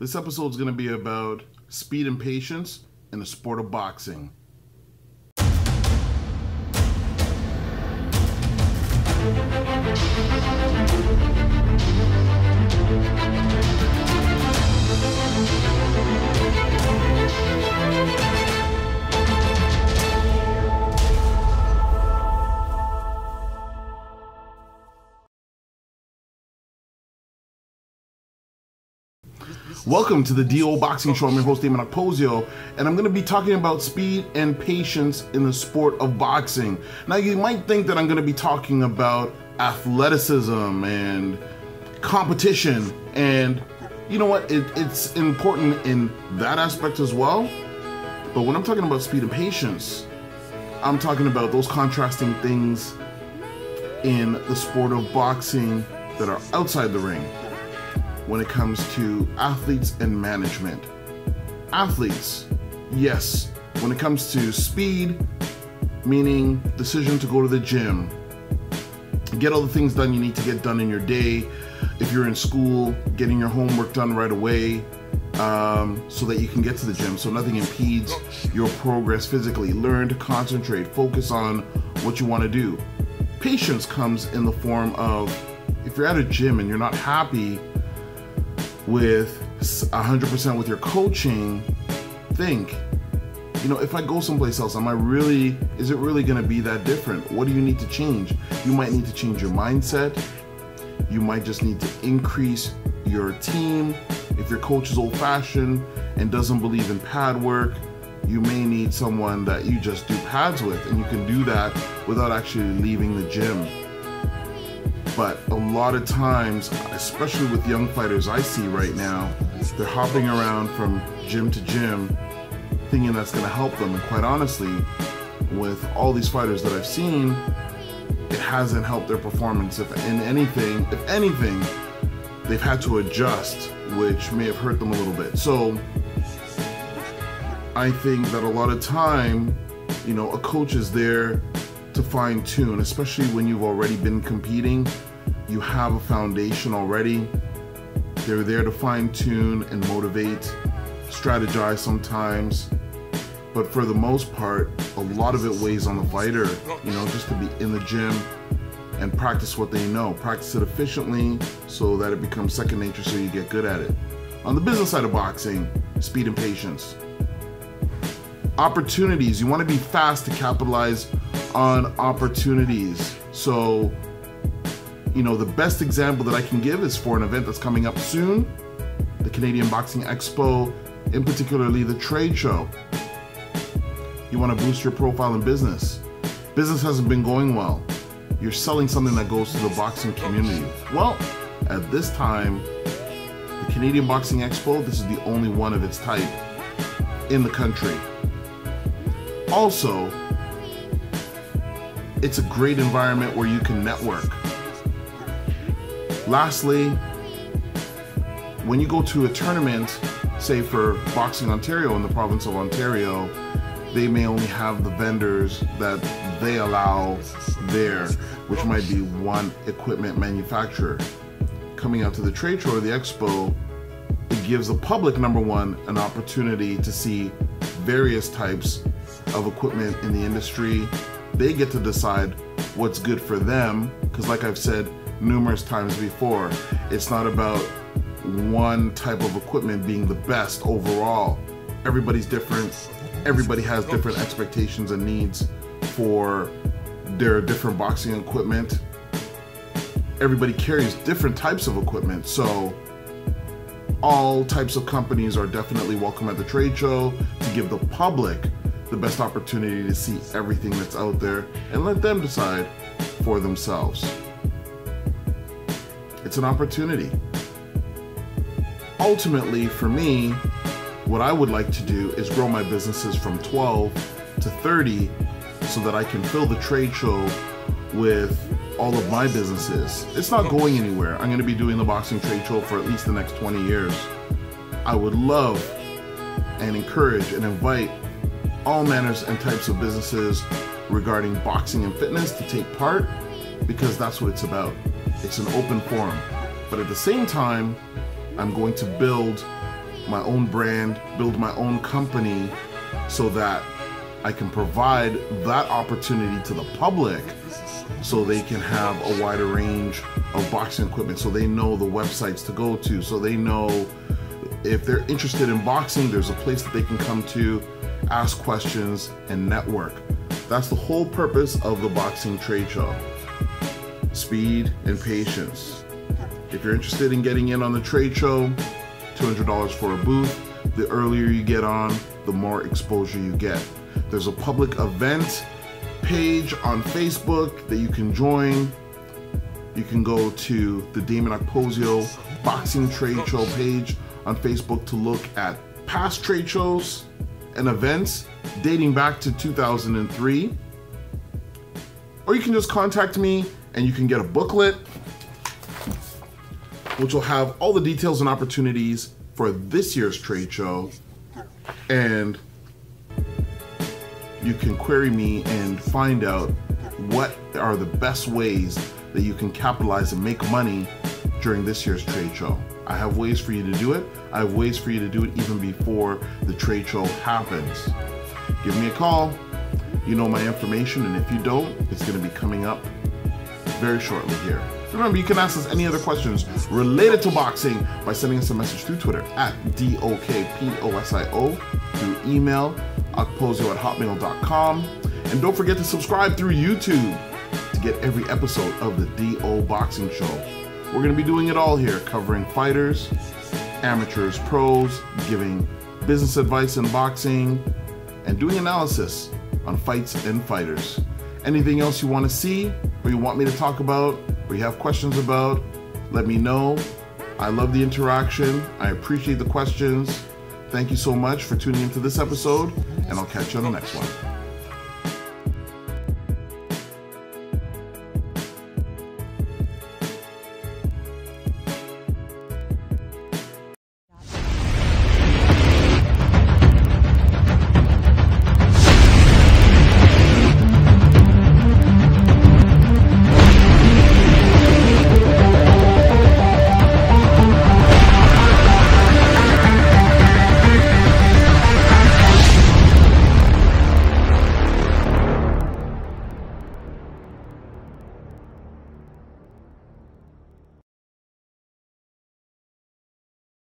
This episode is going to be about speed and patience in the sport of boxing. Welcome to the DO Boxing Show. I'm your host, Dameon Okposio, and I'm going to be talking about speed and patience in the sport of boxing. Now, you might think that I'm going to be talking about athleticism and competition, and you know what? It's important in that aspect as well. But when I'm talking about speed and patience, I'm talking about those contrasting things in the sport of boxing that are outside the ring. When it comes to athletes and management. Athletes, yes, when it comes to speed, meaning decision to go to the gym, get all the things done you need to get done in your day. If you're in school, getting your homework done right away so that you can get to the gym, so nothing impedes your progress physically. Learn to concentrate, focus on what you want to do. Patience comes in the form of, if you're at a gym and you're not happy with 100% with your coaching, think, you know, if I go someplace else, is it really going to be that different? What do you need to change? You might need to change your mindset. You might just need to increase your team. If your coach is old-fashioned and doesn't believe in pad work, you may need someone that you just do pads with, and you can do that without actually leaving the gym. But a lot of times, especially with young fighters I see right now, they're hopping around from gym to gym thinking that's going to help them. And quite honestly, with all these fighters that I've seen, it hasn't helped their performance. If anything, they've had to adjust, which may have hurt them a little bit. So I think that a lot of time, you know, a coach is there to fine tune, especially when you've already been competing. You have a foundation already. They're there to fine tune and motivate, strategize sometimes. But for the most part, a lot of it weighs on the fighter, you know, just to be in the gym and practice what they know. Practice it efficiently so that it becomes second nature, so you get good at it. On the business side of boxing, speed and patience. Opportunities, you want to be fast to capitalize on opportunities. So, you know, the best example that I can give is for an event that's coming up soon, the Canadian Boxing Expo, in particularly the trade show. You want to boost your profile in business. Business hasn't been going well. You're selling something that goes to the boxing community. Well, at this time, the Canadian Boxing Expo, this is the only one of its type in the country. Also, it's a great environment where you can network. Lastly, when you go to a tournament, say for Boxing Ontario in the province of Ontario, they may only have the vendors that they allow there, which might be one equipment manufacturer. Coming out to the trade show or the expo, it gives the public, number one, an opportunity to see various types of equipment in the industry. They get to decide what's good for them, because like I've said numerous times before, it's not about one type of equipment being the best overall. Everybody's different. Everybody has different expectations and needs for their different boxing equipment. Everybody carries different types of equipment, so all types of companies are definitely welcome at the trade show to give the public the best opportunity to see everything that's out there and let them decide for themselves. It's an opportunity. Ultimately, for me, what I would like to do is grow my businesses from 12 to 30 so that I can fill the trade show with all of my businesses. It's not going anywhere. I'm going to be doing the boxing trade show for at least the next 20 years. I would love and encourage and invite all manners and types of businesses regarding boxing and fitness to take part, because that's what it's about. It's an open forum. But at the same time, I'm going to build my own brand, build my own company so that I can provide that opportunity to the public so they can have a wider range of boxing equipment, so they know the websites to go to, so they know if they're interested in boxing, there's a place that they can come to, ask questions, and network. That's the whole purpose of the boxing trade show. Speed and patience. If you're interested in getting in on the trade show, $200 for a booth. The earlier you get on, the more exposure you get. There's a public event page on Facebook that you can join. You can go to the Dameon Okposio Boxing Trade Show page on Facebook to look at past trade shows and events dating back to 2003. Or you can just contact me and you can get a booklet which will have all the details and opportunities for this year's trade show, and you can query me and find out what are the best ways that you can capitalize and make money during this year's trade show. I have ways for you to do it. I have ways for you to do it even before the trade show happens. Give me a call. You know my information, and if you don't, it's going to be coming up very shortly here. Remember, you can ask us any other questions related to boxing by sending us a message through Twitter at DOKPOSIO, through email, okposio@hotmail.com, and don't forget to subscribe through YouTube to get every episode of the DO Boxing Show. We're going to be doing it all here, covering fighters, amateurs, pros, giving business advice in boxing, and doing analysis on fights and fighters. Anything else you want to see or you want me to talk about or you have questions about, let me know. I love the interaction. I appreciate the questions. Thank you so much for tuning into this episode, and I'll catch you on the next one.